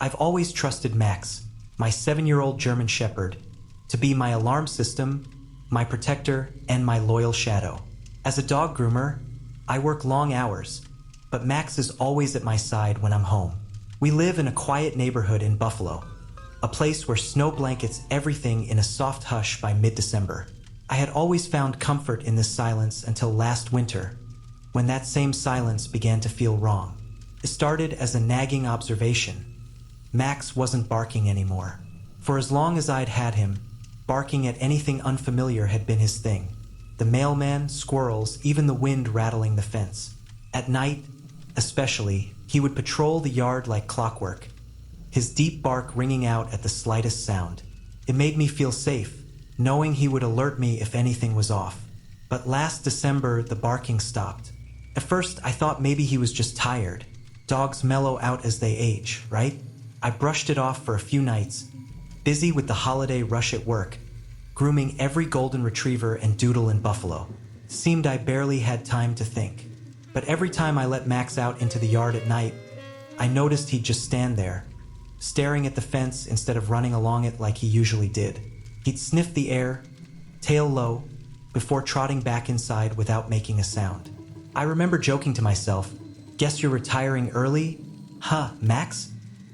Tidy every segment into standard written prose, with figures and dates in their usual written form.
I've always trusted Max, my 7-year-old German Shepherd, to be my alarm system, my protector, and my loyal shadow. As a dog groomer, I work long hours, but Max is always at my side when I'm home. We live in a quiet neighborhood in Buffalo, a place where snow blankets everything in a soft hush by mid-December. I had always found comfort in this silence until last winter, when that same silence began to feel wrong. It started as a nagging observation. Max wasn't barking anymore. For as long as I'd had him, barking at anything unfamiliar had been his thing. The mailman, squirrels, even the wind rattling the fence. At night, especially, he would patrol the yard like clockwork, his deep bark ringing out at the slightest sound. It made me feel safe, knowing he would alert me if anything was off. But last December, the barking stopped. At first, I thought maybe he was just tired. Dogs mellow out as they age, right? I brushed it off for a few nights, busy with the holiday rush at work, grooming every golden retriever and doodle in Buffalo. It seemed I barely had time to think. But every time I let Max out into the yard at night, I noticed he'd just stand there, staring at the fence instead of running along it like he usually did. He'd sniff the air, tail low, before trotting back inside without making a sound. I remember joking to myself, "Guess you're retiring early? Huh, Max?"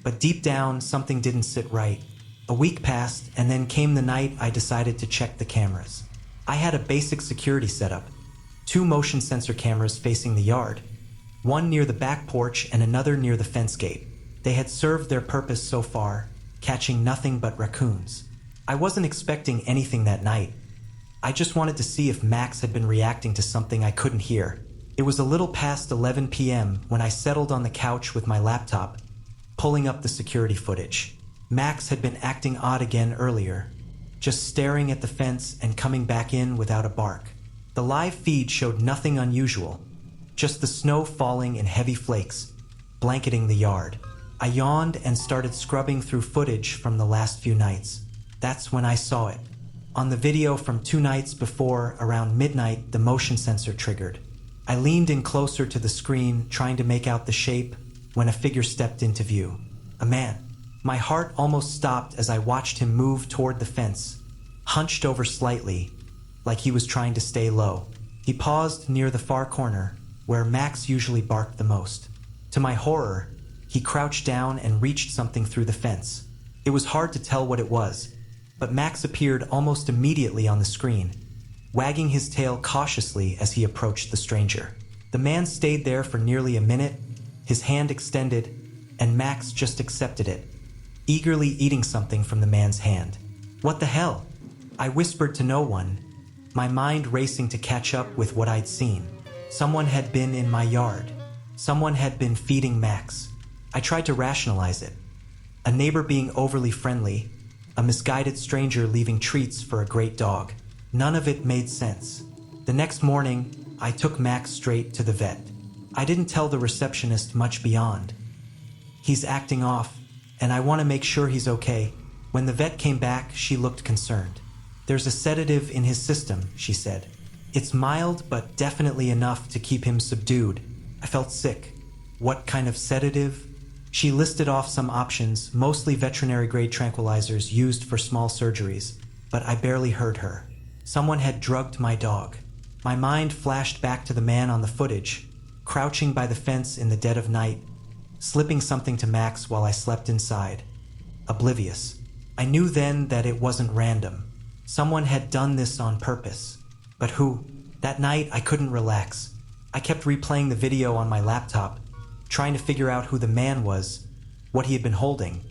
But deep down, something didn't sit right. A week passed, and then came the night I decided to check the cameras. I had a basic security setup. 2 motion sensor cameras facing the yard, one near the back porch and another near the fence gate. They had served their purpose so far, catching nothing but raccoons. I wasn't expecting anything that night. I just wanted to see if Max had been reacting to something I couldn't hear. It was a little past 11 p.m. when I settled on the couch with my laptop, pulling up the security footage. Max had been acting odd again earlier, just staring at the fence and coming back in without a bark. The live feed showed nothing unusual, just the snow falling in heavy flakes, blanketing the yard. I yawned and started scrubbing through footage from the last few nights. That's when I saw it. On the video from 2 nights before, around midnight, the motion sensor triggered. I leaned in closer to the screen, trying to make out the shape, when a figure stepped into view. A man. My heart almost stopped as I watched him move toward the fence, hunched over slightly, like he was trying to stay low. He paused near the far corner, where Max usually barked the most. To my horror, he crouched down and reached something through the fence. It was hard to tell what it was, but Max appeared almost immediately on the screen, wagging his tail cautiously as he approached the stranger. The man stayed there for nearly a minute, his hand extended, and Max just accepted it, eagerly eating something from the man's hand. "What the hell?" I whispered to no one, my mind racing to catch up with what I'd seen. Someone had been in my yard. Someone had been feeding Max. I tried to rationalize it. A neighbor being overly friendly, a misguided stranger leaving treats for a great dog. None of it made sense. The next morning, I took Max straight to the vet. I didn't tell the receptionist much beyond. "He's acting off, and I want to make sure he's okay." When the vet came back, she looked concerned. "There's a sedative in his system," she said. "It's mild, but definitely enough to keep him subdued." I felt sick. What kind of sedative? She listed off some options, mostly veterinary-grade tranquilizers used for small surgeries, but I barely heard her. Someone had drugged my dog. My mind flashed back to the man on the footage, crouching by the fence in the dead of night, slipping something to Max while I slept inside, oblivious. I knew then that it wasn't random. Someone had done this on purpose. But who? That night, I couldn't relax. I kept replaying the video on my laptop, trying to figure out who the man was, what he had been holding,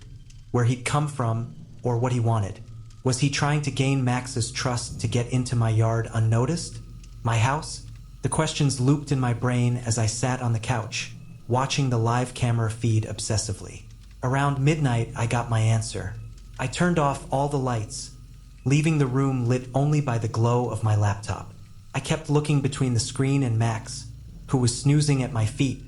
where he'd come from, or what he wanted. Was he trying to gain Max's trust to get into my yard unnoticed? My house? The questions looped in my brain as I sat on the couch, watching the live camera feed obsessively. Around midnight, I got my answer. I turned off all the lights, leaving the room lit only by the glow of my laptop. I kept looking between the screen and Max, who was snoozing at my feet,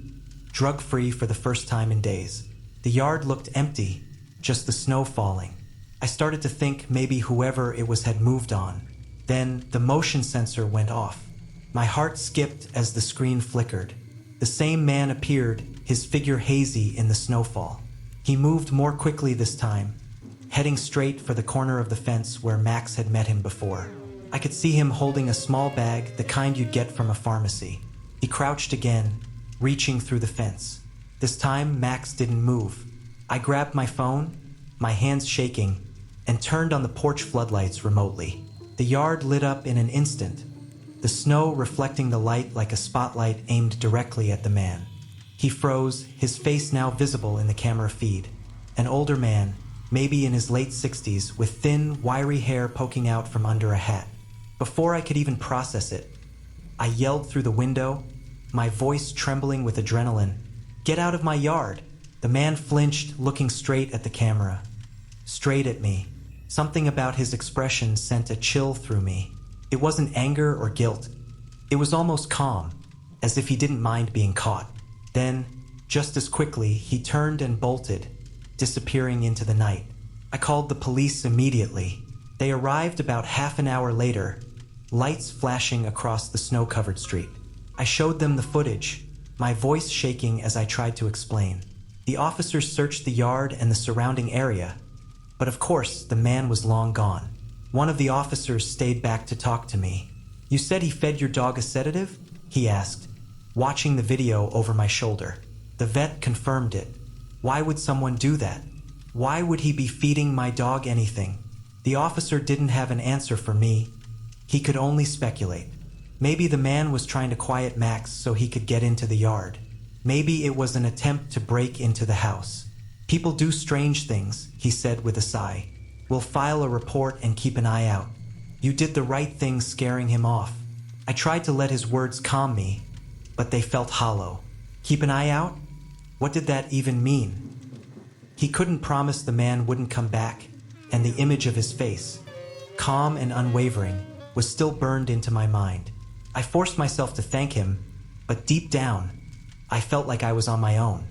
drug-free for the first time in days. The yard looked empty, just the snow falling. I started to think maybe whoever it was had moved on. Then the motion sensor went off. My heart skipped as the screen flickered. The same man appeared, his figure hazy in the snowfall. He moved more quickly this time, heading straight for the corner of the fence where Max had met him before. I could see him holding a small bag, the kind you'd get from a pharmacy. He crouched again, reaching through the fence. This time, Max didn't move. I grabbed my phone, my hands shaking, and turned on the porch floodlights remotely. The yard lit up in an instant, the snow reflecting the light like a spotlight aimed directly at the man. He froze, his face now visible in the camera feed. An older man, maybe in his late 60s, with thin, wiry hair poking out from under a hat. Before I could even process it, I yelled through the window, my voice trembling with adrenaline, "Get out of my yard!" The man flinched, looking straight at the camera. Straight at me. Something about his expression sent a chill through me. It wasn't anger or guilt. It was almost calm, as if he didn't mind being caught. Then, just as quickly, he turned and bolted, disappearing into the night. I called the police immediately. They arrived about half an hour later, lights flashing across the snow-covered street. I showed them the footage, my voice shaking as I tried to explain. The officers searched the yard and the surrounding area, but of course, the man was long gone. One of the officers stayed back to talk to me. "You said he fed your dog a sedative?" he asked, watching the video over my shoulder. The vet confirmed it. Why would someone do that? Why would he be feeding my dog anything? The officer didn't have an answer for me. He could only speculate. Maybe the man was trying to quiet Max so he could get into the yard. Maybe it was an attempt to break into the house. "People do strange things," he said with a sigh. "We'll file a report and keep an eye out." You did the right thing scaring him off. I tried to let his words calm me, but they felt hollow. Keep an eye out? What did that even mean? He couldn't promise the man wouldn't come back, and the image of his face, calm and unwavering, was still burned into my mind. I forced myself to thank him, but deep down, I felt like I was on my own.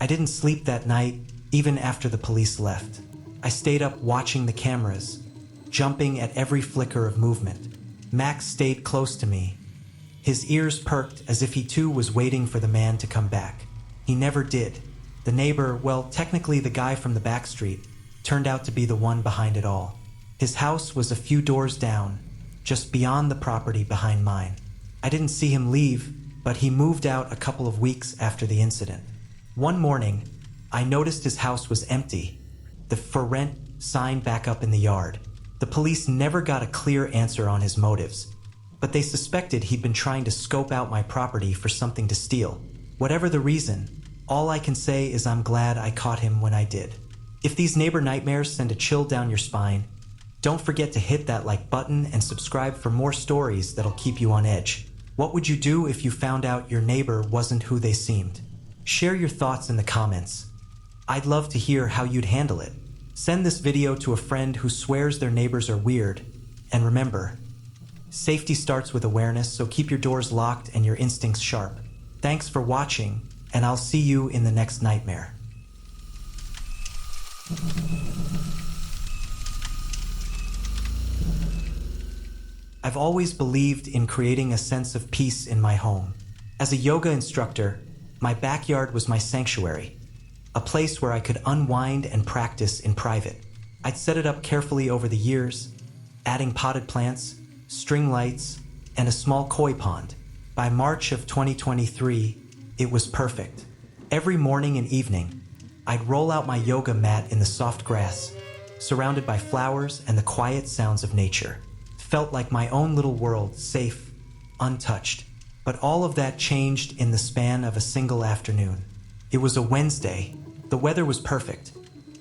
I didn't sleep that night, even after the police left. I stayed up watching the cameras, jumping at every flicker of movement. Max stayed close to me. His ears perked as if he too was waiting for the man to come back. He never did. The neighbor, well, technically the guy from the back street, turned out to be the one behind it all. His house was a few doors down, just beyond the property behind mine. I didn't see him leave, but he moved out a couple of weeks after the incident. One morning, I noticed his house was empty, the "for rent" sign back up in the yard. The police never got a clear answer on his motives, but they suspected he'd been trying to scope out my property for something to steal. Whatever the reason, all I can say is I'm glad I caught him when I did. If these neighbor nightmares send a chill down your spine, don't forget to hit that like button and subscribe for more stories that'll keep you on edge. What would you do if you found out your neighbor wasn't who they seemed? Share your thoughts in the comments. I'd love to hear how you'd handle it. Send this video to a friend who swears their neighbors are weird. And remember, safety starts with awareness, so keep your doors locked and your instincts sharp. Thanks for watching, and I'll see you in the next nightmare. I've always believed in creating a sense of peace in my home. As a yoga instructor, my backyard was my sanctuary, a place where I could unwind and practice in private. I'd set it up carefully over the years, adding potted plants, string lights, and a small koi pond. By March of 2023, it was perfect. Every morning and evening, I'd roll out my yoga mat in the soft grass, surrounded by flowers and the quiet sounds of nature. Felt like my own little world, safe, untouched. But all of that changed in the span of a single afternoon. It was a Wednesday. The weather was perfect.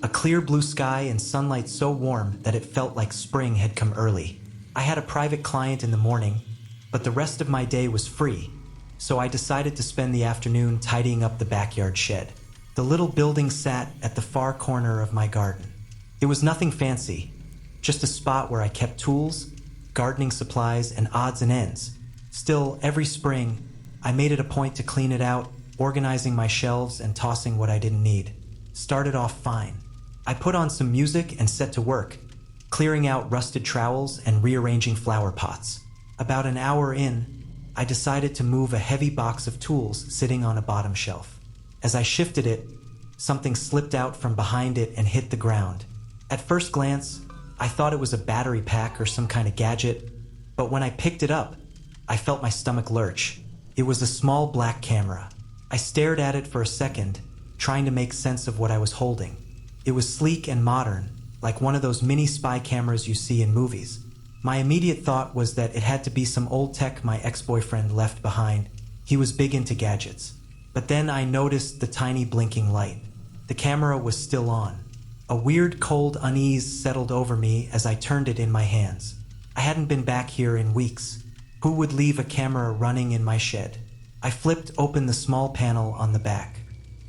A clear blue sky and sunlight so warm that it felt like spring had come early. I had a private client in the morning, but the rest of my day was free, so I decided to spend the afternoon tidying up the backyard shed. The little building sat at the far corner of my garden. It was nothing fancy, just a spot where I kept tools, gardening supplies, and odds and ends. Still, every spring, I made it a point to clean it out, organizing my shelves and tossing what I didn't need. Started off fine. I put on some music and set to work, clearing out rusted trowels and rearranging flower pots. About an hour in, I decided to move a heavy box of tools sitting on a bottom shelf. As I shifted it, something slipped out from behind it and hit the ground. At first glance, I thought it was a battery pack or some kind of gadget, but when I picked it up, I felt my stomach lurch. It was a small black camera. I stared at it for a second, trying to make sense of what I was holding. It was sleek and modern, like one of those mini spy cameras you see in movies. My immediate thought was that it had to be some old tech my ex-boyfriend left behind. He was big into gadgets. But then I noticed the tiny blinking light. The camera was still on. A weird cold unease settled over me as I turned it in my hands. I hadn't been back here in weeks. Who would leave a camera running in my shed? I flipped open the small panel on the back.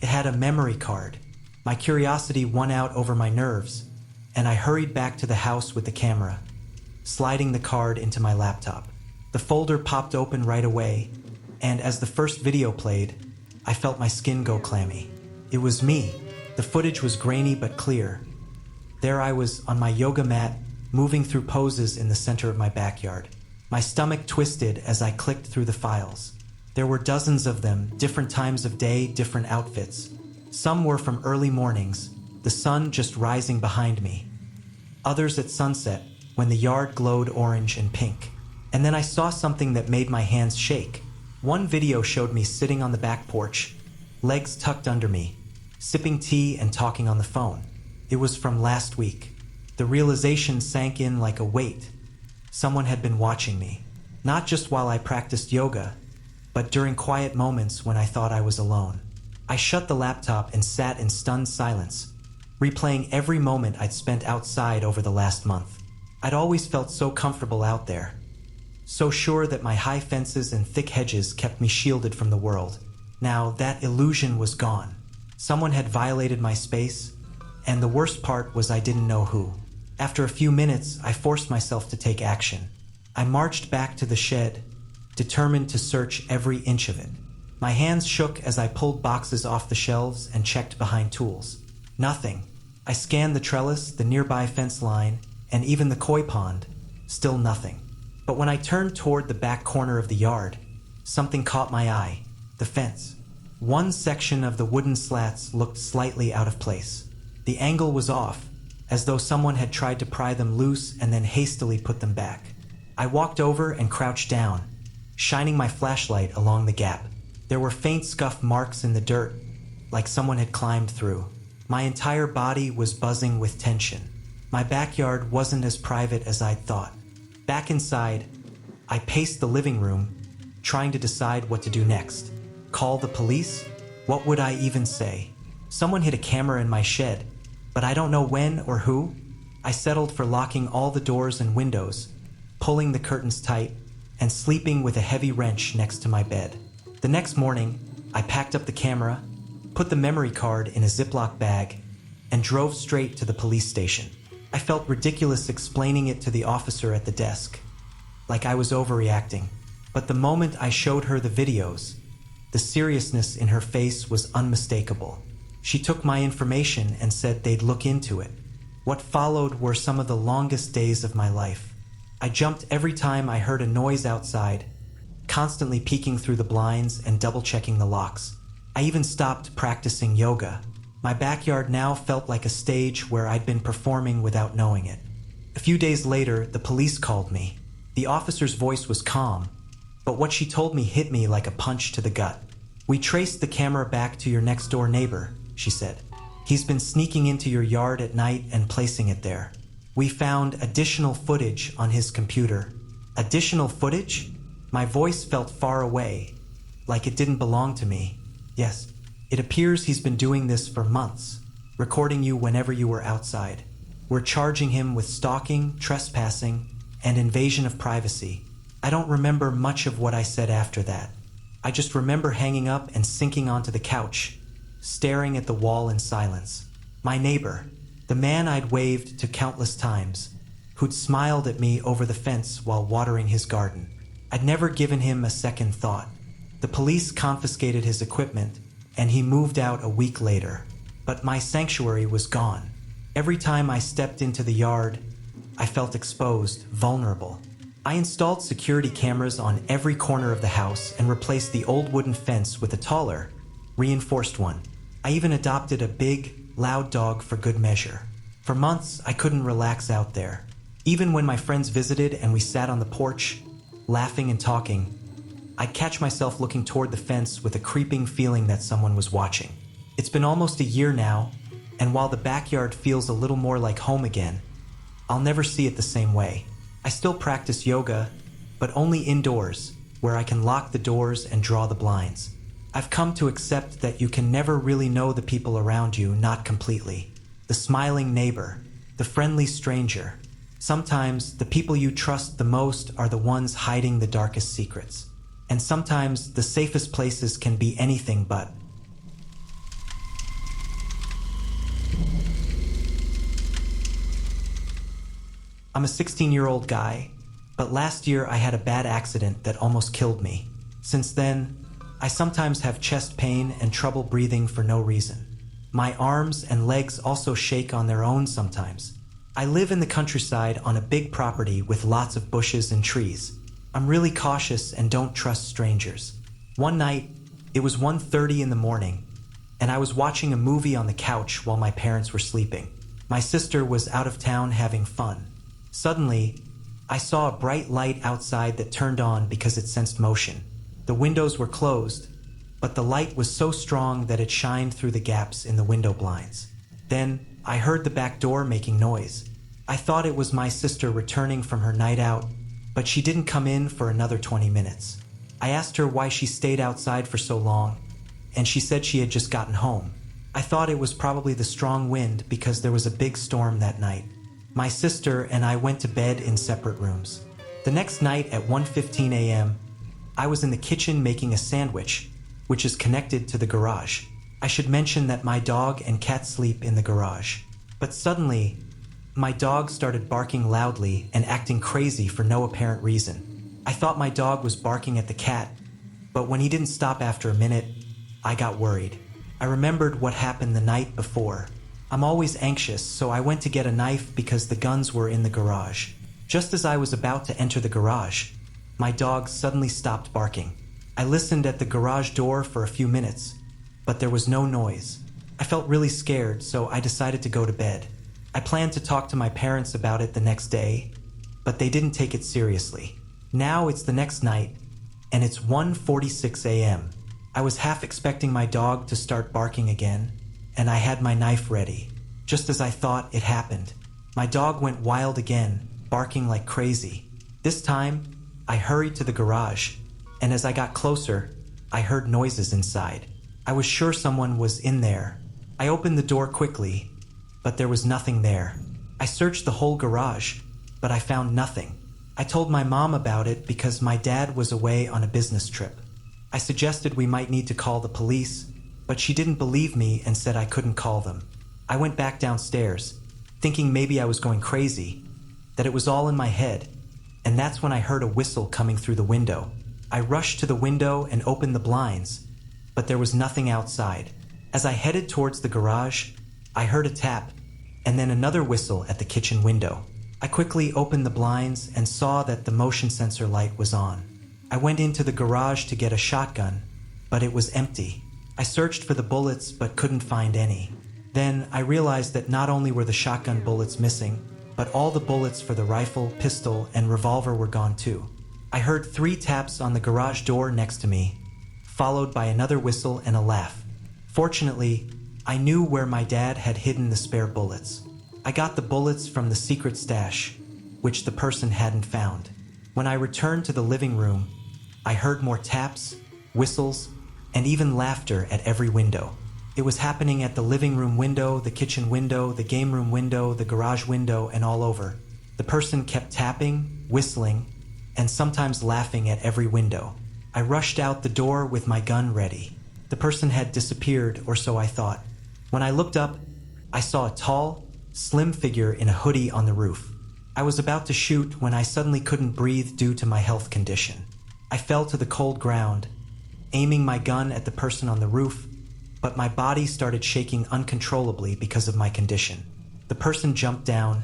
It had a memory card. My curiosity won out over my nerves, and I hurried back to the house with the camera, sliding the card into my laptop. The folder popped open right away, and as the first video played, I felt my skin go clammy. It was me. The footage was grainy but clear. There I was on my yoga mat, moving through poses in the center of my backyard. My stomach twisted as I clicked through the files. There were dozens of them, different times of day, different outfits. Some were from early mornings, the sun just rising behind me. Others at sunset, when the yard glowed orange and pink. And then I saw something that made my hands shake. One video showed me sitting on the back porch, legs tucked under me, sipping tea and talking on the phone. It was from last week. The realization sank in like a weight. Someone had been watching me, not just while I practiced yoga, but during quiet moments when I thought I was alone. I shut the laptop and sat in stunned silence, replaying every moment I'd spent outside over the last month. I'd always felt so comfortable out there, so sure that my high fences and thick hedges kept me shielded from the world. Now that illusion was gone. Someone had violated my space, and the worst part was I didn't know who. After a few minutes, I forced myself to take action. I marched back to the shed, determined to search every inch of it. My hands shook as I pulled boxes off the shelves and checked behind tools. Nothing. I scanned the trellis, the nearby fence line, and even the koi pond. Still nothing. But when I turned toward the back corner of the yard, something caught my eye. The fence. One section of the wooden slats looked slightly out of place. The angle was off, as though someone had tried to pry them loose and then hastily put them back. I walked over and crouched down, shining my flashlight along the gap. There were faint scuff marks in the dirt, like someone had climbed through. My entire body was buzzing with tension. My backyard wasn't as private as I'd thought. Back inside, I paced the living room, trying to decide what to do next. Call the police? What would I even say? Someone hid a camera in my shed, but I don't know when or who. I settled for locking all the doors and windows, pulling the curtains tight, and sleeping with a heavy wrench next to my bed. The next morning, I packed up the camera, put the memory card in a Ziploc bag, and drove straight to the police station. I felt ridiculous explaining it to the officer at the desk, like I was overreacting. But the moment I showed her the videos, the seriousness in her face was unmistakable. She took my information and said they'd look into it. What followed were some of the longest days of my life. I jumped every time I heard a noise outside, constantly peeking through the blinds and double-checking the locks. I even stopped practicing yoga. My backyard now felt like a stage where I'd been performing without knowing it. A few days later, the police called me. The officer's voice was calm, but what she told me hit me like a punch to the gut. "We traced the camera back to your next-door neighbor," she said. "He's been sneaking into your yard at night and placing it there. We found additional footage on his computer." Additional footage? My voice felt far away, like it didn't belong to me. "Yes, it appears he's been doing this for months, recording you whenever you were outside. We're charging him with stalking, trespassing, and invasion of privacy." I don't remember much of what I said after that. I just remember hanging up and sinking onto the couch, staring at the wall in silence. My neighbor, the man I'd waved to countless times, who'd smiled at me over the fence while watering his garden. I'd never given him a second thought. The police confiscated his equipment, and he moved out a week later. But my sanctuary was gone. Every time I stepped into the yard, I felt exposed, vulnerable. I installed security cameras on every corner of the house and replaced the old wooden fence with a taller, reinforced one. I even adopted a big, loud dog for good measure. For months, I couldn't relax out there. Even when my friends visited and we sat on the porch, laughing and talking, I'd catch myself looking toward the fence with a creeping feeling that someone was watching. It's been almost a year now, and while the backyard feels a little more like home again, I'll never see it the same way. I still practice yoga, but only indoors, where I can lock the doors and draw the blinds. I've come to accept that you can never really know the people around you, not completely. The smiling neighbor, the friendly stranger. Sometimes the people you trust the most are the ones hiding the darkest secrets. And sometimes the safest places can be anything but. I'm a 16-year-old guy, but last year I had a bad accident that almost killed me. Since then, I sometimes have chest pain and trouble breathing for no reason. My arms and legs also shake on their own sometimes. I live in the countryside on a big property with lots of bushes and trees. I'm really cautious and don't trust strangers. One night, it was 1:30 in the morning, and I was watching a movie on the couch while my parents were sleeping. My sister was out of town having fun. Suddenly, I saw a bright light outside that turned on because it sensed motion. The windows were closed, but the light was so strong that it shined through the gaps in the window blinds. Then, I heard the back door making noise. I thought it was my sister returning from her night out, but she didn't come in for another 20 minutes. I asked her why she stayed outside for so long, and she said she had just gotten home. I thought it was probably the strong wind because there was a big storm that night. My sister and I went to bed in separate rooms. The next night at 1:15 a.m., I was in the kitchen making a sandwich, which is connected to the garage. I should mention that my dog and cat sleep in the garage. But suddenly, my dog started barking loudly and acting crazy for no apparent reason. I thought my dog was barking at the cat, but when he didn't stop after a minute, I got worried. I remembered what happened the night before. I'm always anxious, so I went to get a knife because the guns were in the garage. Just as I was about to enter the garage, my dog suddenly stopped barking. I listened at the garage door for a few minutes, but there was no noise. I felt really scared, so I decided to go to bed. I planned to talk to my parents about it the next day, but they didn't take it seriously. Now it's the next night, and it's 1:46 a.m. I was half expecting my dog to start barking again, and I had my knife ready. Just as I thought, it happened. My dog went wild again, barking like crazy. This time, I hurried to the garage, and as I got closer, I heard noises inside. I was sure someone was in there. I opened the door quickly, but there was nothing there. I searched the whole garage, but I found nothing. I told my mom about it because my dad was away on a business trip. I suggested we might need to call the police, but she didn't believe me and said I couldn't call them. I went back downstairs, thinking maybe I was going crazy, that it was all in my head, and that's when I heard a whistle coming through the window. I rushed to the window and opened the blinds, but there was nothing outside. As I headed towards the garage, I heard a tap, and then another whistle at the kitchen window. I quickly opened the blinds and saw that the motion sensor light was on. I went into the garage to get a shotgun, but it was empty. I searched for the bullets but couldn't find any. Then I realized that not only were the shotgun bullets missing, but all the bullets for the rifle, pistol, and revolver were gone too. I heard 3 taps on the garage door next to me, followed by another whistle and a laugh. Fortunately, I knew where my dad had hidden the spare bullets. I got the bullets from the secret stash, which the person hadn't found. When I returned to the living room, I heard more taps, whistles, and even laughter at every window. It was happening at the living room window, the kitchen window, the game room window, the garage window, and all over. The person kept tapping, whistling, and sometimes laughing at every window. I rushed out the door with my gun ready. The person had disappeared, or so I thought. When I looked up, I saw a tall, slim figure in a hoodie on the roof. I was about to shoot when I suddenly couldn't breathe due to my health condition. I fell to the cold ground, aiming my gun at the person on the roof, but my body started shaking uncontrollably because of my condition. The person jumped down,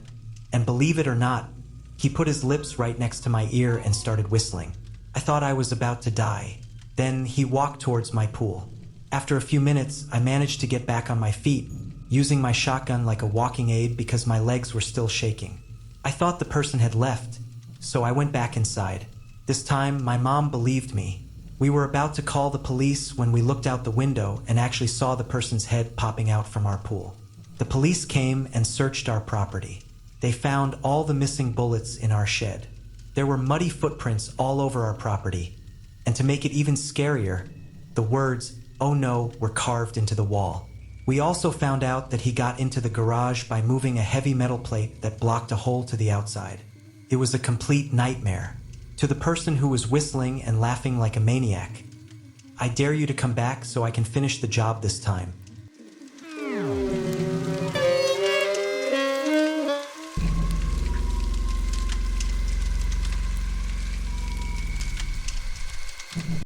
and believe it or not, he put his lips right next to my ear and started whistling. I thought I was about to die. Then he walked towards my pool. After a few minutes, I managed to get back on my feet, using my shotgun like a walking aid because my legs were still shaking. I thought the person had left, so I went back inside. This time, my mom believed me. We were about to call the police when we looked out the window and actually saw the person's head popping out from our pool. The police came and searched our property. They found all the missing bullets in our shed. There were muddy footprints all over our property, and to make it even scarier, the words, "Oh no," were carved into the wall. We also found out that he got into the garage by moving a heavy metal plate that blocked a hole to the outside. It was a complete nightmare. To the person who was whistling and laughing like a maniac, I dare you to come back so I can finish the job this time.